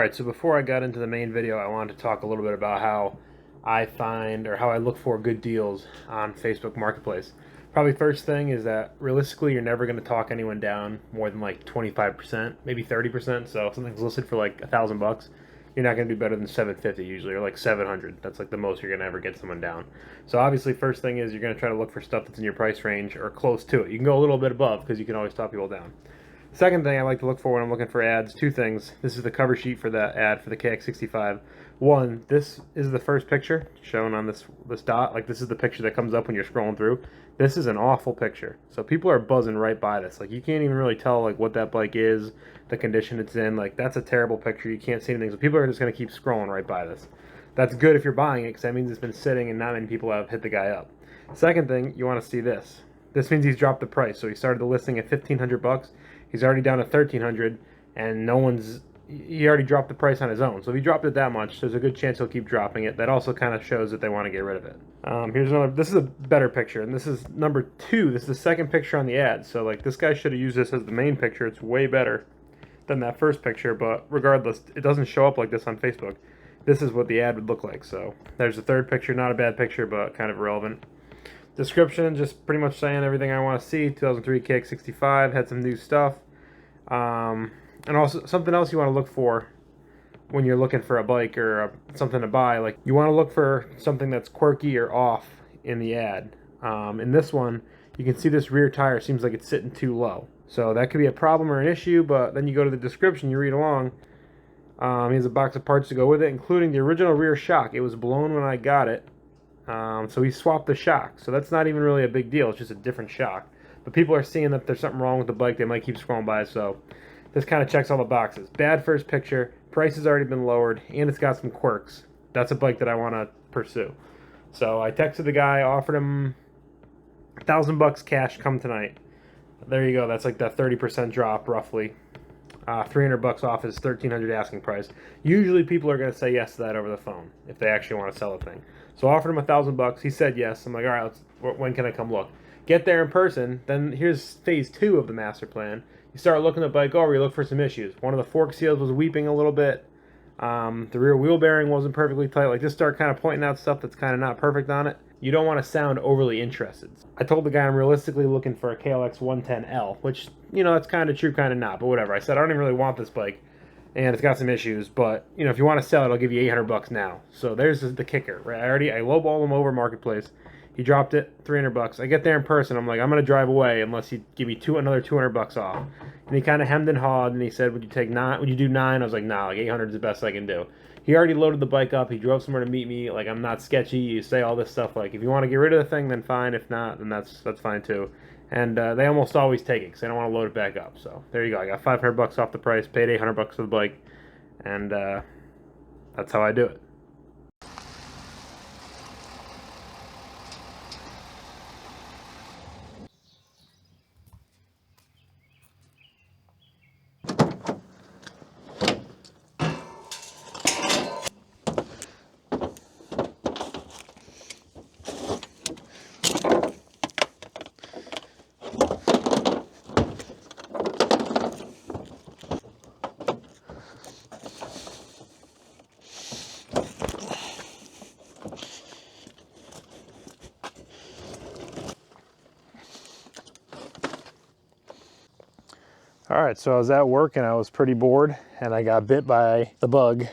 Alright, so before I got into the main video, I wanted to talk a little bit about how I find, or how I look for good deals on Facebook Marketplace. Probably first thing is that realistically you're never going to talk anyone down more than like 25%, maybe 30%. So if something's listed for like $1,000, you're not going to do better than 750 usually, or like 700. That's like the most you're going to ever get someone down. So obviously first thing is you're going to try to look for stuff that's in your price range or close to it. You can go a little bit above because you can always talk people down. Second thing I like to look for when I'm looking for ads, two things. This is the cover sheet for the ad for the kx65. One, this is the first picture shown on this dot. Like, this is the picture that comes up when you're scrolling through. This is an awful picture. So people are buzzing right by this. Like, you can't even really tell like what that bike is, the condition it's in. Like, that's a terrible picture. You can't see anything. So people are just going to keep scrolling right by this. That's good if you're buying it because that means it's been sitting and not many people have hit the guy up. Second thing, you want to see this. This means he's dropped the price. So he started the listing at $1,500. He's already down to $1,300, and he already dropped the price on his own. So if he dropped it that much, there's a good chance he'll keep dropping it. That also kind of shows that they want to get rid of it. Here's another. This is a better picture, and this is number 2. This is the second picture on the ad. So like, this guy should have used this as the main picture. It's way better than that first picture, but regardless, it doesn't show up like this on Facebook. This is what the ad would look like. So there's the third picture. Not a bad picture, but kind of irrelevant. Description, just pretty much saying everything I want to see. 2003 kx65, had some new stuff. And also something else you want to look for when you're looking for a bike or something to buy. Like, you want to look for something that's quirky or off in the ad. In this one, you can see this rear tire seems like it's sitting too low. So that could be a problem or an issue, but then you go to the description, you read along. He has a box of parts to go with it, including the original rear shock. It was blown when I got it. So he swapped the shock. So that's not even really a big deal. It's just a different shock. But people are seeing that there's something wrong with the bike. They might keep scrolling by. So this kind of checks all the boxes. Bad first picture. Price has already been lowered. And it's got some quirks. That's a bike that I want to pursue. So I texted the guy, offered him $1,000 cash, come tonight. There you go. That's like that 30% drop roughly. $300 off his $1,300 asking price. Usually people are going to say yes to that over the phone if they actually want to sell a thing. So I offered him $1,000. He said yes. I'm like, all right, when can I come look? Get there in person. Then here's phase 2 of the master plan. You start looking the bike over. You look for some issues. One of the fork seals was weeping a little bit. The rear wheel bearing wasn't perfectly tight. Like, just start kind of pointing out stuff that's kind of not perfect on it. You don't want to sound overly interested. I told the guy I'm realistically looking for a KLX110L, which, you know, that's kind of true, kind of not, but whatever. I said I don't even really want this bike, and it's got some issues, but, you know, if you want to sell it, I'll give you $800 now. So there's the kicker, right? I lowballed him over Marketplace. He dropped it, $300. I get there in person. I'm like, I'm going to drive away unless you give me another $200 off. And he kind of hemmed and hawed, and he said, would you take 9? Would you do 9? I was like, nah, like 800 is the best I can do. He already loaded the bike up. He drove somewhere to meet me. Like, I'm not sketchy. You say all this stuff. Like, if you want to get rid of the thing, then fine. If not, then that's fine too. And they almost always take it because they don't want to load it back up. So there you go. I got $500 off the price. Paid $800 for the bike, and that's how I do it. All right, so I was at work and I was pretty bored and I got bit by the bug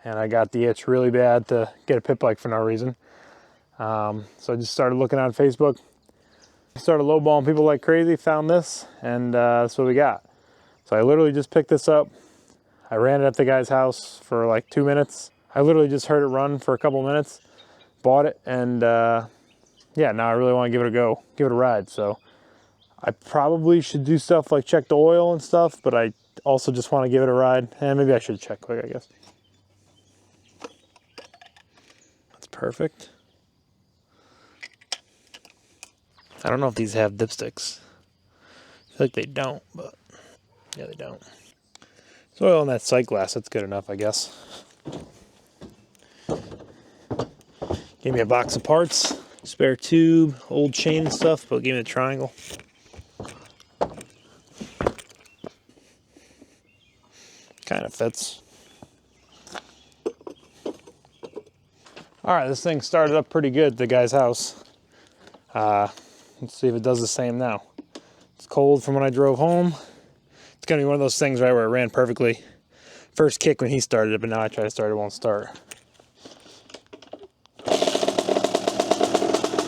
and I got the itch really bad to get a pit bike for no reason. So I just started looking on Facebook, started lowballing people like crazy, found this, and that's what we got. So I literally just picked this up. I ran it at the guy's house for like 2 minutes. I literally just heard it run for a couple minutes, bought it, and yeah, now I really want to give it a go, give it a ride. So I probably should do stuff like check the oil and stuff, but I also just want to give it a ride. And maybe I should check quick, I guess. That's perfect. I don't know if these have dipsticks. I feel like they don't, but yeah, they don't. So oil in that sight glass, that's good enough, I guess. Gave me a box of parts, spare tube, old chain and stuff, but gave me a triangle. Kind of fits. All right, this thing started up pretty good at the guy's house. Let's see if it does the same now. It's cold from when I drove home. It's gonna be one of those things, right, where it ran perfectly. First kick when he started it, but now I try to start, it won't start.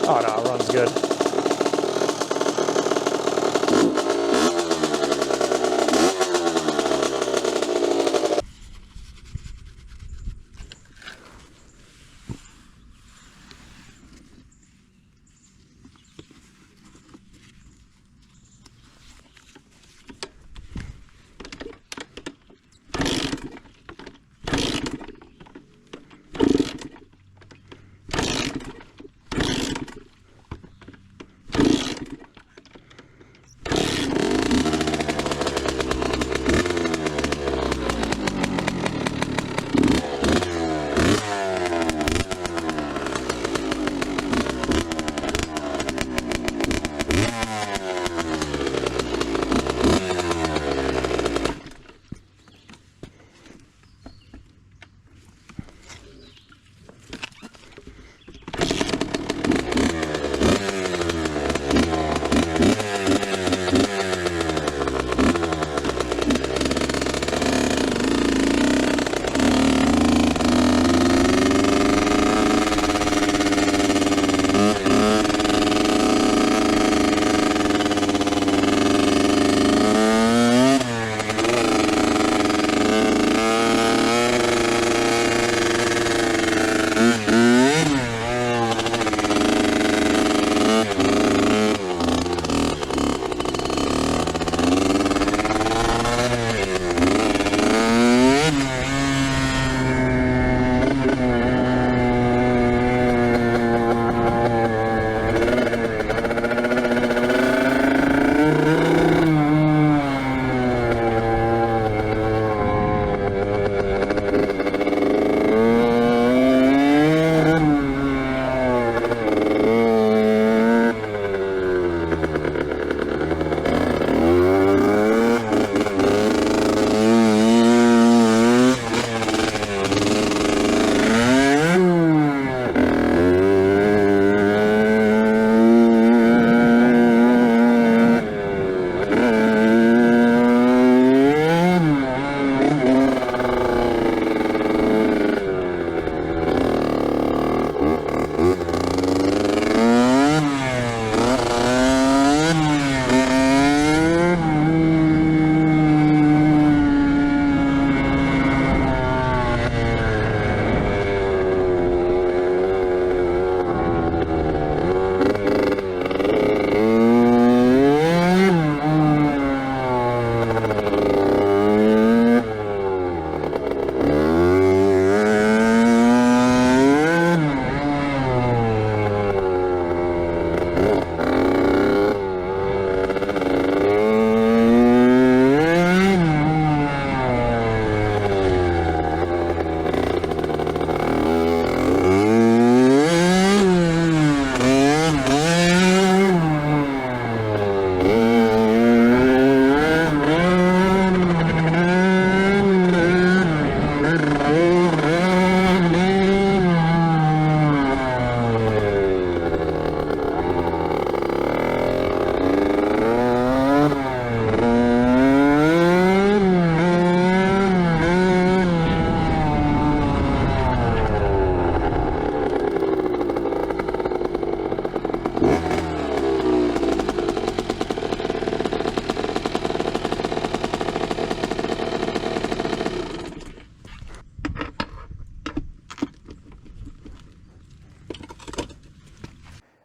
Oh no, it runs good.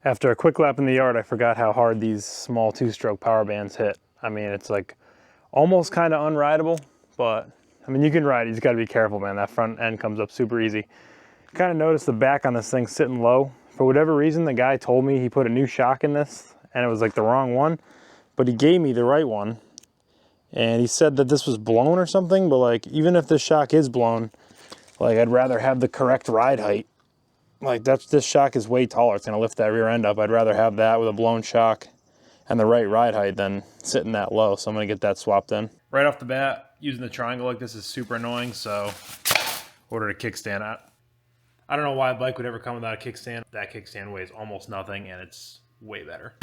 After a quick lap in the yard, I forgot how hard these small two-stroke power bands hit. I mean, it's like almost kind of unrideable, but I mean, you can ride it, you just gotta be careful, man. That front end comes up super easy. Kind of noticed the back on this thing sitting low. For whatever reason, the guy told me he put a new shock in this and it was like the wrong one, but he gave me the right one. And he said that this was blown or something, but like, even if this shock is blown, like I'd rather have the correct ride height. Like this shock is way taller. It's gonna lift that rear end up. I'd rather have that with a blown shock and the right ride height than sitting that low. So I'm gonna get that swapped in. Right off the bat, using the triangle like this is super annoying. So ordered a kickstand. I don't know why a bike would ever come without a kickstand. That kickstand weighs almost nothing, and it's way better.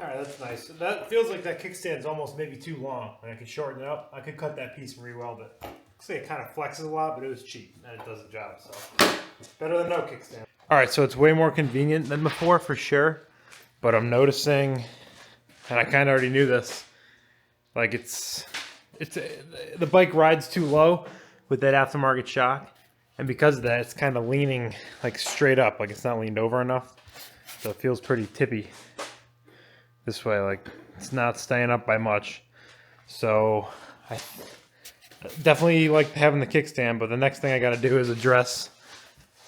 Alright, that's nice. That feels like that kickstand's almost maybe too long. I could shorten it up. I could cut that piece and re-weld it. Looks like it kind of flexes a lot, but it was cheap and it does the job, so better than no kickstand. Alright, so it's way more convenient than before for sure, but I'm noticing, and I kind of already knew this, like the bike rides too low with that aftermarket shock, and because of that, it's kind of leaning like straight up, like it's not leaned over enough, so it feels pretty tippy this way, like it's not staying up by much. So I definitely like having the kickstand, but the next thing I got to do is address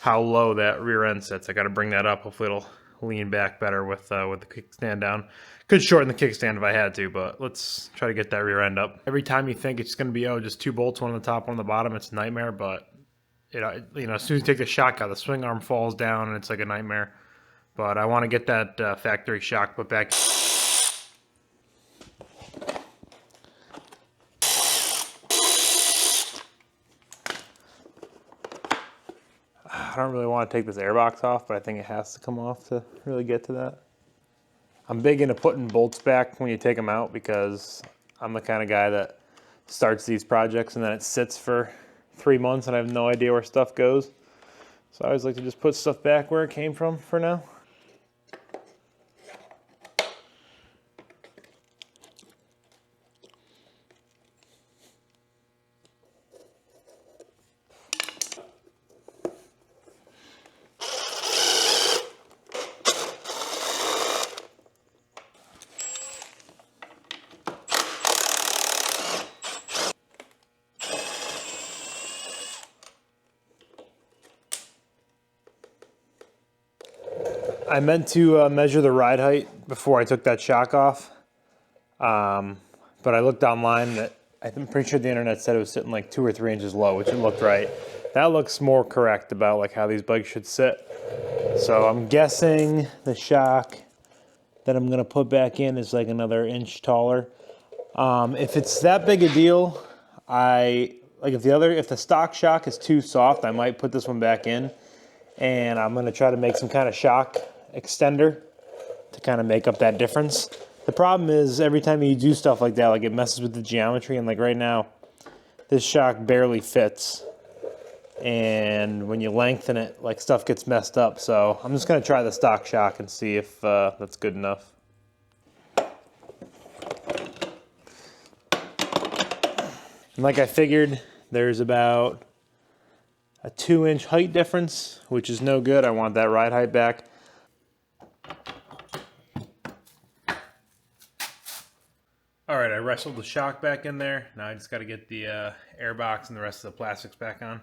how low that rear end sits. I got to bring that up. Hopefully it'll lean back better with the kickstand down. Could shorten the kickstand if I had to, but let's try to get that rear end up. Every time you think it's going to be just two bolts, one on the top, one on the bottom, it's a nightmare. But as soon as you take the shock out, the swing arm falls down and it's like a nightmare. But I want to get that factory shock put back. I don't really want to take this airbox off, but I think it has to come off to really get to that. I'm big into putting bolts back when you take them out because I'm the kind of guy that starts these projects and then it sits for 3 months and I have no idea where stuff goes. So I always like to just put stuff back where it came from for now. I meant to measure the ride height before I took that shock off, but I looked online that I'm pretty sure the internet said it was sitting like 2 or 3 inches low, which it looked right. That looks more correct about like how these bikes should sit. So I'm guessing the shock that I'm gonna put back in is like another inch taller. If it's that big a deal, if the stock shock is too soft, I might put this one back in, and I'm gonna try to make some kind of shock extender to kind of make up that difference. The problem is every time you do stuff like that, like it messes with the geometry, and like right now, this shock barely fits. And when you lengthen it, like stuff gets messed up. So I'm just gonna try the stock shock and see if that's good enough. And like I figured, there's about a 2-inch height difference, which is no good. I want that ride height back. All right, I wrestled the shock back in there. Now I just got to get the air box and the rest of the plastics back on.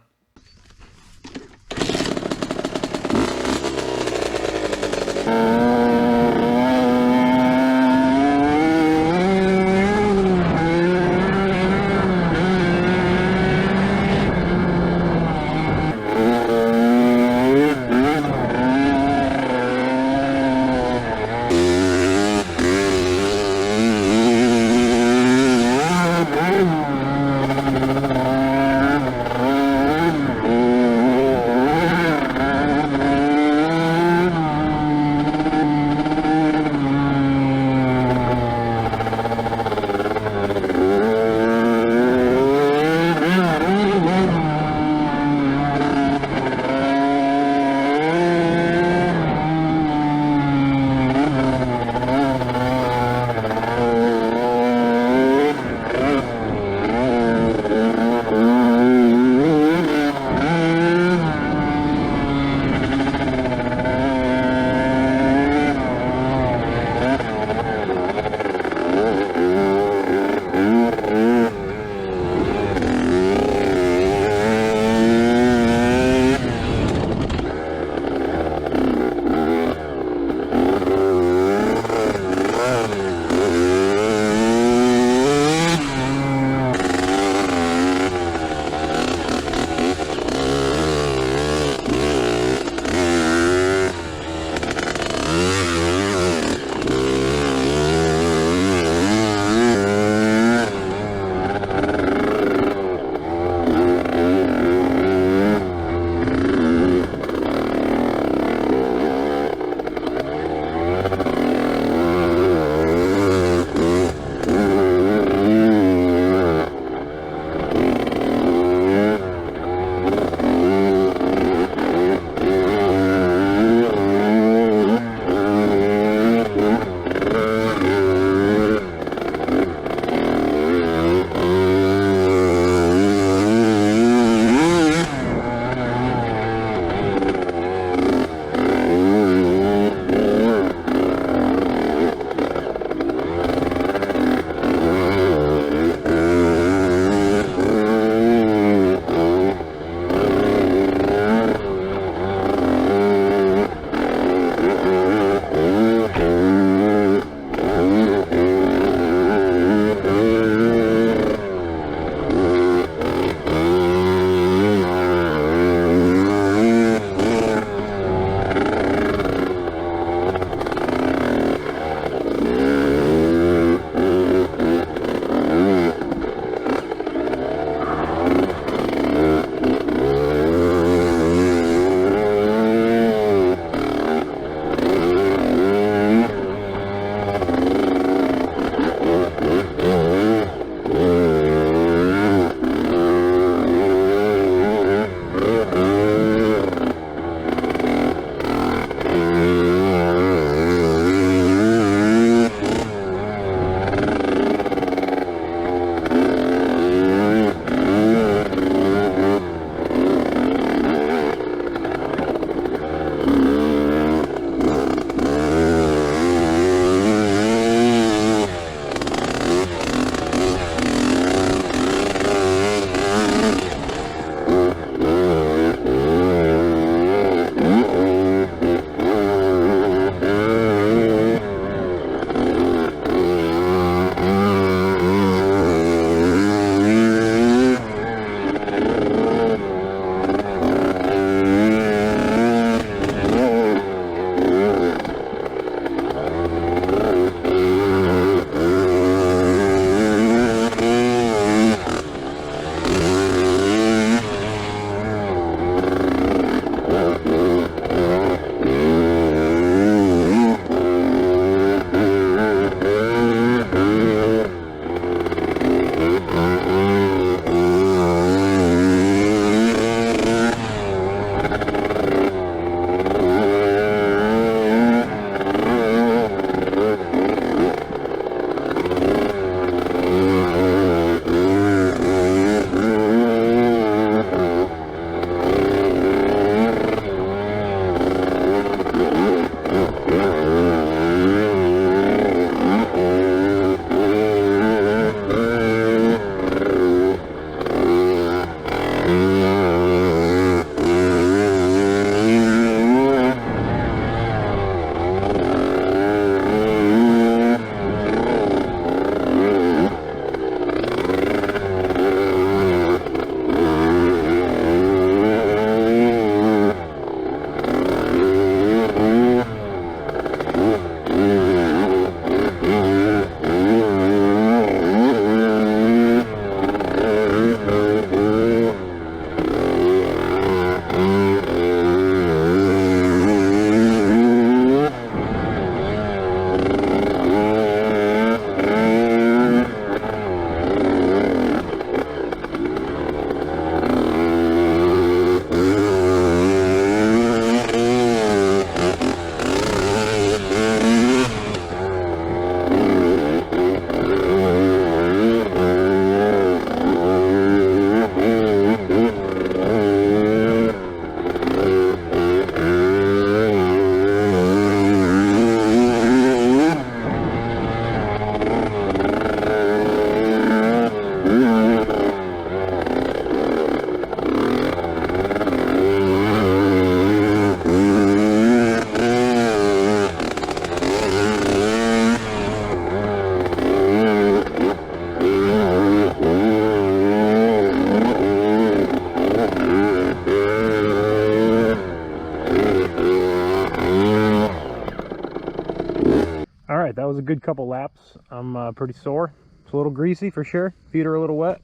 right, that was a good couple laps. I'm pretty sore. It's a little greasy for sure. Feet are a little wet.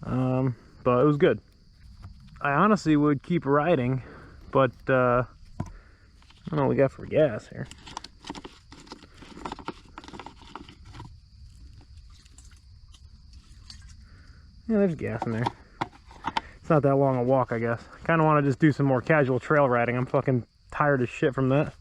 But it was good. I honestly would keep riding, but I don't know what we got for gas here. Yeah, there's gas in there. It's not that long a walk, I guess. Kind of want to just do some more casual trail riding. I'm fucking tired as shit from that.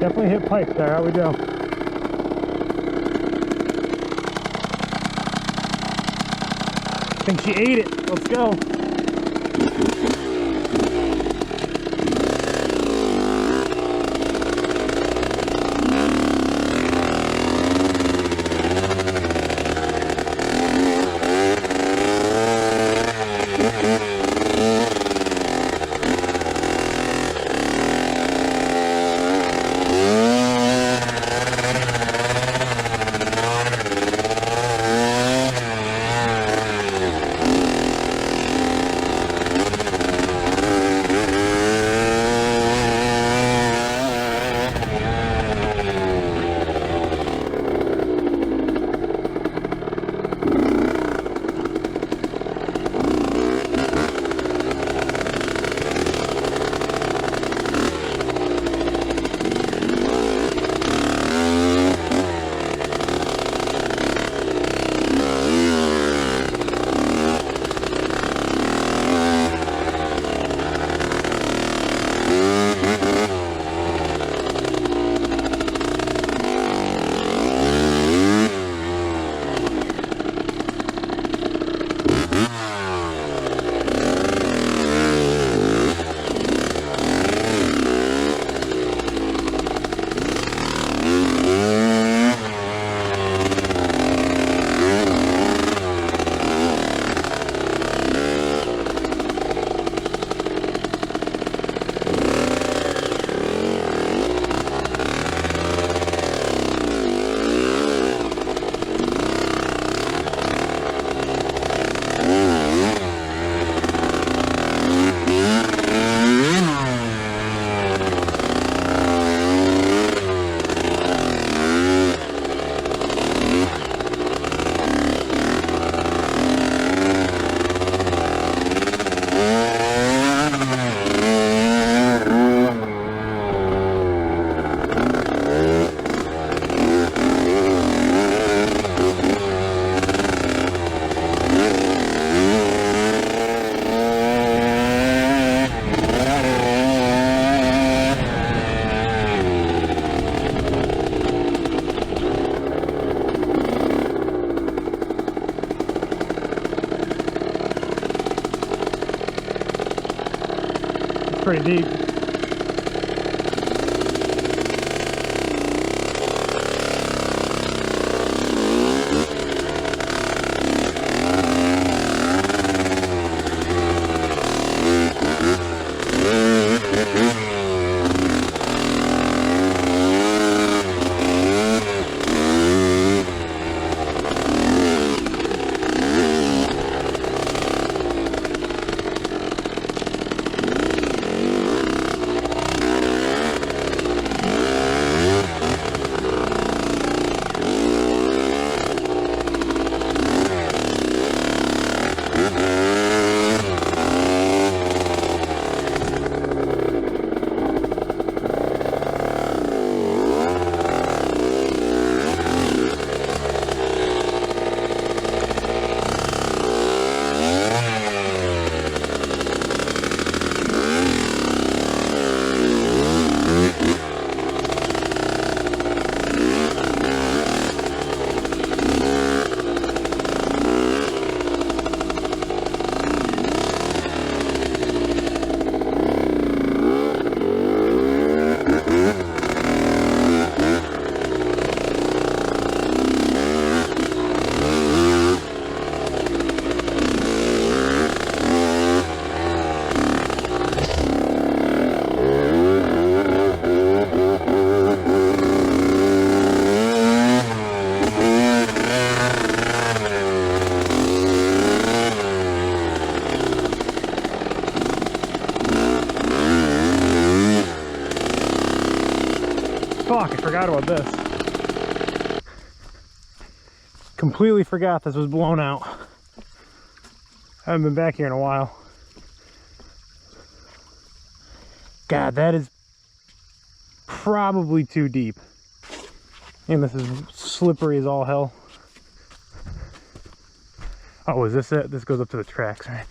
Definitely hit pipes there. How we do? I think she ate it. Let's go. It's pretty deep. Fuck, I forgot about this. Completely forgot this was blown out. I haven't been back here in a while. God, that is probably too deep. And this is slippery as all hell. Oh, is this it? This goes up to the tracks, right?